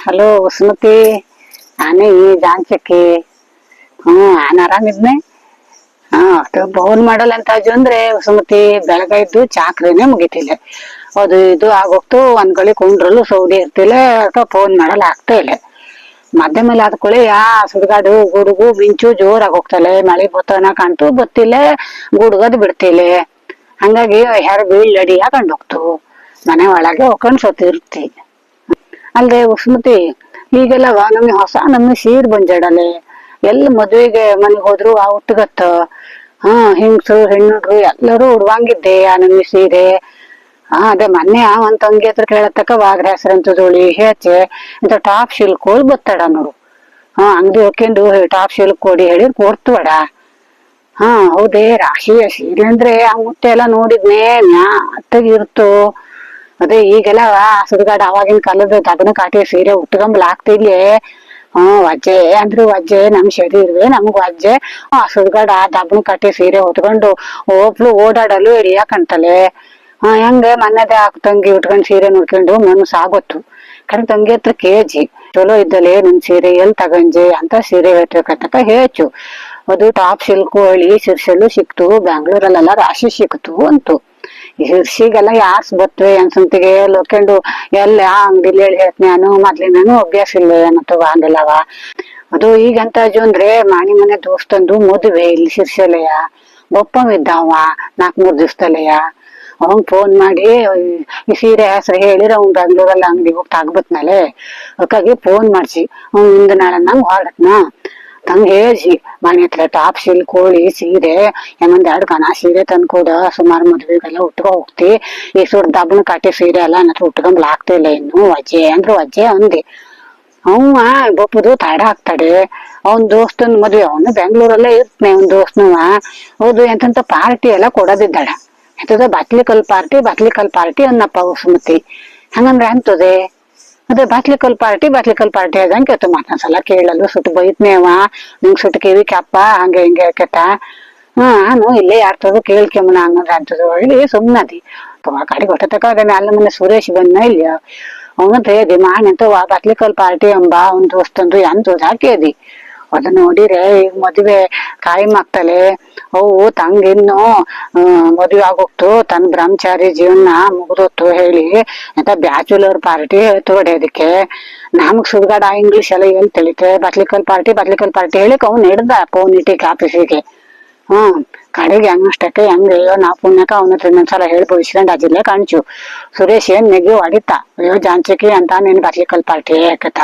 Hello Sumathi, ನಾನೇ ಈ ಜಾನ್ಚಕ್ಕಿ. ನಾನು ಆರಾಮಿದ್ನೆ. ಫೋನ್ ಮಾಡಲ್ಲ ಅಂತ ಅಂದ್ರೆ ಸುಮತಿ, ಬೆಳಗಾಯ್ತು ಚಾಕ್ರಿನೇ ಮುಗಿತಿಲ್ಲ. ಅದು ಇದು ಆಗೋಗ್ತು, ಒಂದ್ ಗಳಿ ಕುಂಡ್ರಲು ಸೌದಿ ಇರ್ತಿಲ್ಲ, ಅಥವಾ ಫೋನ್ ಮಾಡಲ್ಲ ಆಗ್ತಾ ಇಲ್ಲ. ಮಧ್ಯ ಮೇಲೆ ಆದ್ಕೊಳ್ಳಿ ಸುಡ್ಗಾಡು ಗುಡುಗು ಮಿಂಚು ಜೋರಾಗಿ ಹೋಗ್ತಲೆ, ಮಳೆ ಬತ್ತನ ಕಾಣ್ತು ಬತ್ತಿಲ್ಲ, ಗುಡುಗದ್ ಬಿಡ್ತಿಲ್ಲ. ಹಂಗಾಗಿ ಯಾರು ಬೀಳಡಿ ಹಾಕೊಂಡ್ ಹೋಗ್ತು, ಮನೆ ಒಳಗೆ ಹೋಗ್ಕೊಂಡ್ ಸೊತ್ತಿರ್ತಿ. ಅಲ್ದೆ ಸುಮತಿ, ಈಗೆಲ್ಲವ ನಮ್ಗೆ ಹೊಸ ನಮ್ಗೆ ಸೀರ್ ಬಂಜಾಡಲೆ. ಎಲ್ಲಿ ಮದ್ವೆಗೆ ಮನೆಗ್ ಹೋದ್ರು ಆ ಹುಟ್ಟಗತ್ತ ಹಿಂಗ್ಸರು ಹೆಣ್ಣುಡ್ರು ಎಲ್ಲರೂ ಉಡ್ವಂಗಿದ್ದೆ ಆ ನಮ್ಗೆ ಸೀರೆ. ಅದೇ ಮೊನ್ನೆ ಒಂದ್ ತಂಗಿ ಹತ್ರ ಕೇಳತ್ತಕ್ಕ ವಾಗ್ರ ಹೆಸರಂತ ಜೋಳಿ ಹೆಚ್ಚೆ ಇಂತ ಟಾಪ್ ಶಿಲ್ಕ್ ಬತ್ತಡ ನೋಡು. ಅಂಗಡಿ ಹೋಗ್ಕೊಂಡು ಟಾಪ್ ಶಿಲ್ಕ್ ಕೊಡಿ ಹೇಳಿ ಕೊಡ್ತುವಡ. ಹೌದೇ, ರಾಶಿಯ ಸೀರೆ ಅಂದ್ರೆ ಆ ಮುತ್ತೆ ಎಲ್ಲ ನೋಡಿದ್ನೇ ಮ್ಯಾತ್ತಗಿ ಇರ್ತು. ಅದೇ ಈಗೆಲ್ಲ ಸುಡುಗಾಡ ಅವಾಗಿನ ಕಾಲದ ದಗನ ಕಾಟಿ ಸೀರೆ ಉಟ್ಕೊಂಬಲ್ ಆಗ್ತಿಲ್ಯೆ. ವಜ್ಜೆ ಅಂದ್ರು ವಜ್ಜೆ, ನಮ್ ಶರೀರವೇ ನಮ್ಗ್ ವಜ್ಜೆ. ಸುಡ್ಗಾಡ ದಬ್ಬನ ಕಟ್ಟಿ ಸೀರೆ ಉಟ್ಕೊಂಡು ಒಬ್ಳು ಓಡಾಡಲು ಹಿಡಿಯ ಕಾಣ್ತಲೆ. ಹೆಂಗ ಮನ್ನದೇ ತಂಗಿ ಉಟ್ಕೊಂಡ್ ಸೀರೆ ನೋಡ್ಕೊಂಡು ಮನಸ್ಸು ಆಗೊತ್ತು. ಕಣ್ ತಂಗಿ ಹತ್ರ ಕೇಜಿ ಚಲೋ ಇದ್ದಲೆ ನನ್ ಸೀರೆ ಎಲ್ ತಗಂಜೆ ಅಂತ ಸೀರೆ ಹೇಳ್ತಕ್ಕ ಹೆಚ್ಚು. ಅದು ಟಾಪ್ ಸಿಲ್ಕ್ ಹೊಳಿ ಸಿರ್ಸಲು ಸಿಕ್ತು, ಬ್ಯಾಂಗ್ಳೂರಲ್ಲೆಲ್ಲ ರಾಶಿ ಸಿಕ್ತು ಅಂತು. ಹಿರ್ಸಿಗೆಲ್ಲ ಯಾರ್ಸ್ ಬತ್ವೆ ಅನ್ಸಂತಿಗೆ ಲೋಕೊಂಡು ಎಲ್ಲ ಅಂಗಡಿಲಿ ಹೇಳಿ ಹೇಳ್ತೀನಿ ನಾನು. ಮೊದ್ಲಿನಾನು ಅಭ್ಯಾಸ ಇಲ್ಲ ಏನಂತ ಹಂಗೆಲ್ಲವ. ಅದು ಈಗಂತ ಅಂದ್ರೆ ಮಾಣಿ ಮನೆ ದೋಸ್ತಂದು ಮದುವೆ ಇಲ್ಲಿ ಸಿರ್ಸಲೆಯ. ಒಪ್ಪವಿದ್ದಾವ 4-3 ದಿವ್ಸದಲೆಯ. ಅವನ್ ಫೋನ್ ಮಾಡಿ ಈ ಸೀರೆ ಹೆಸರು ಹೇಳಿರ ಅವ್ನ್ ಬೆಂಗ್ಳೂರಲ್ಲಿ ಅಂಗಡಿಗೆ ಹೋಗಿ ತಗ್ಬತ್ನಲೆ. ಅದಕ್ಕಾಗಿ ಫೋನ್ ಮಾಡ್ಸಿ ಇಂದ ನಾಳೆ ನಂಗ್ ಹೊರಡತ್ನ ತಂಗ ಹೇಳ್ಸಿ, ಮನೆ ಹತ್ರ ಟಾಪ್ ಸಿಲ್ಕ್ ಕೋಳಿ ಸೀರೆ ಹೆಂಗೊಂದ್ 2 ಗನ ಸೀರೆ ತಂದ್ಕೊಡ. ಸುಮಾರು ಮದ್ವೆಗೆಲ್ಲ ಉಟ್ಕೊ ಹೋಗ್ತಿ. ಈ ಸುಡ್ ದಬ್ಬನ ಕಾಟಿ ಸೀರೆ ಎಲ್ಲ ನತ್ರ ಉಟ್ಕೊಂಬಲ್ ಆಗ್ತಿಲ್ಲ ಇನ್ನು, ವಜ್ಜೆ ಅಂದ್ರು ವಜ್ಜೆ ಅಂದೆ. ಅವ ಬಪ್ಪುದು ತಡ ಆಗ್ತಾಡೆ. ಅವನ್ ದೋಸ್ತನ್ ಮದ್ವೆ, ಅವನು ಬೆಂಗ್ಳೂರಲ್ಲೇ ಇರ್ತನೆ ಅವ್ನ್ ದೋಸ್ತನವ. ಹೌದು, ಎಂತ ಪಾರ್ಟಿ ಎಲ್ಲ ಕೊಡೋದಿದ್ದಾಳ. ಎಂತದ ಬಾಟ್ಲಿಕಲ್ ಪಾರ್ಟಿ ಅನ್ನಪ್ಪ ಸುಮತಿ. ಹಂಗಂದ್ರೆ ಅಂತದೆ. ಅದೇ ಬಾಟ್ಲಿಕಲ್ ಪಾರ್ಟಿ ಅದಂಗೆ ಕೇಳ್ತು. ಮತ್ತೊಂದ್ಸಲ ಕೇಳಲು ಸುಟ್ಟು ಬೈತ್ನೇವ, ನಿಂಗ್ ಸುಟ್ಟು ಕಿವಿ ಕ್ಯಾಪ ಹಂಗೆ ಹಿಂಗೆ ಹೇಳ್ಕೇತ. ನಾನು ಇಲ್ಲೇ ಯಾರ್ತದ ಕೇಳ್ಕೆಮನ ಹಂಗಂದ್ರೆ ಅಂತದ ಹೇಳಿ ಸುಮ್ನದಿ. ಕಡೆಗೆ ಹೊಟ್ಟತಕ್ಕ ಅದೇ ಮ್ಯಾಲ ಮನೆ ಸುರೇಶ್ ಬಂದ ಇಲ್ಲ. ಅವನಂತ ಹೇಳ್ದಿ ಮಾನ್ ಎಂತ ಬಾಟ್ಲಿಕಲ್ ಪಾರ್ಟಿ ಎಂಬ ಒಂದ್ ದೋಸ್ತಂದು ಎಂತ ಹಾಕಿದಿ. ಅದನ್ನ ನೋಡಿರೆ ಈಗ ಮದ್ವೆ ಕಾಯಂ ಆಗ್ತಲೆ. ಅವು ತಂಗಿನ್ನು ಮದ್ವೆ ಆಗೋಗ್ತು, ತನ್ನ ಬ್ರಹ್ಮಚಾರಿ ಜೀವನ ಮುಗ್ದೊತ್ತು ಹೇಳಿ ಎಂತ ಬ್ಯಾಚುಲರ್ ಪಾರ್ಟಿ ಹೊಡೆಯೋದಕ್ಕೆ. ನಮಗ್ ಸುಡ್ಗಾಡ ಇಂಗ್ಲಿಷ್ ಎಲ್ಲ ಎಲ್ಲಿ ತಿಳಿತೆ. ಬಾಟ್ಲಿಕಲ್ ಪಾರ್ಟಿ ಹೇಳಿ ಅವ್ನು ಹಿಡ್ದ ಫೋನ್ ಇಟ್ಟಿಗೆ ಆಫೀಸಿಗೆ. ಕಡೆಗೆ ಹೆಂಗಷ್ಟಕ್ಕೆ ಹೆಂಗಯ್ಯೋ ನಾ ಪುಣ್ಯಕ ಅವನ ಹತ್ರ ಇನ್ನೊಂದ್ಸಲ ಹೇಳಿ ಬೋಯಿಸ್ಕೊಂಡ್ ಅದಿಲ್ಲೇ ಕಾಣಿಸು. ಸುರೇಶ್ ಏನ್ ನೆಗಿ ಹೊಡಿತಾ, ಅಯ್ಯೋ ಜಾನ್ಚಕಿ ಅಂತ ನೀನ್ ಬಾಟ್ಲಿಕಲ್ ಪಾರ್ಟಿ ಹಾಕತ.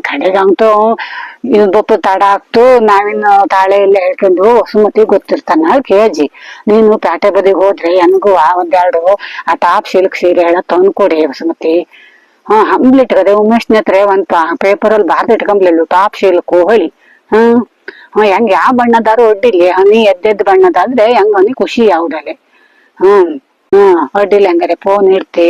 ಕಡೆಗಂತೂ ಬೊಪ್ಪು ತಡ ಆಗ್ತು. ನಾವಿನ್ನು ತಾಳೆ ಎಲ್ಲ ಹೇಳ್ಕೊಂಡು ಸುಮತಿ ಗೊತ್ತಿರ್ತಾನ ಕೇಜಿ, ನೀನು ಪ್ಯಾಟೆ ಬದಿಗೆ ಹೋದ್ರೆ ಹೆಂಗು 1-2 ಆ ಟಾಪ್ ಸಿಲ್ಕ್ ಸೀರೆ ಹೇಳ ತಂದ್ಕೊಡಿ ಸುಮತಿ. ಹಂಬ್ಲಿಟ್ಕದೆ ಉಮೇಶ್ನ ಹತ್ರ ಒಂದ್ ಪೇಪರಲ್ಲಿ ಬಾರ್ದು ಇಟ್ಕೊಂಬ್ಲಿಲ್ಲ ಟಾಪ್ ಸಿಲ್ಕ್ ಹೊಳಿ. ಹೆಂಗ್ ಯಾವ ಬಣ್ಣದಾರು ಒಡ್ಡಿಲಿ, ಹನಿ ಎದ್ದೆದ್ ಬಣ್ಣದಾದ್ರೆ ಹೆಂಗ್ ಹನಿ ಖುಷಿ ಯಾವ್ದಲೆ. ಅಡ್ಡಿಲ್ಲ ಹಂಗಾರೆ ಫೋನ್ ಇಡ್ತಿ.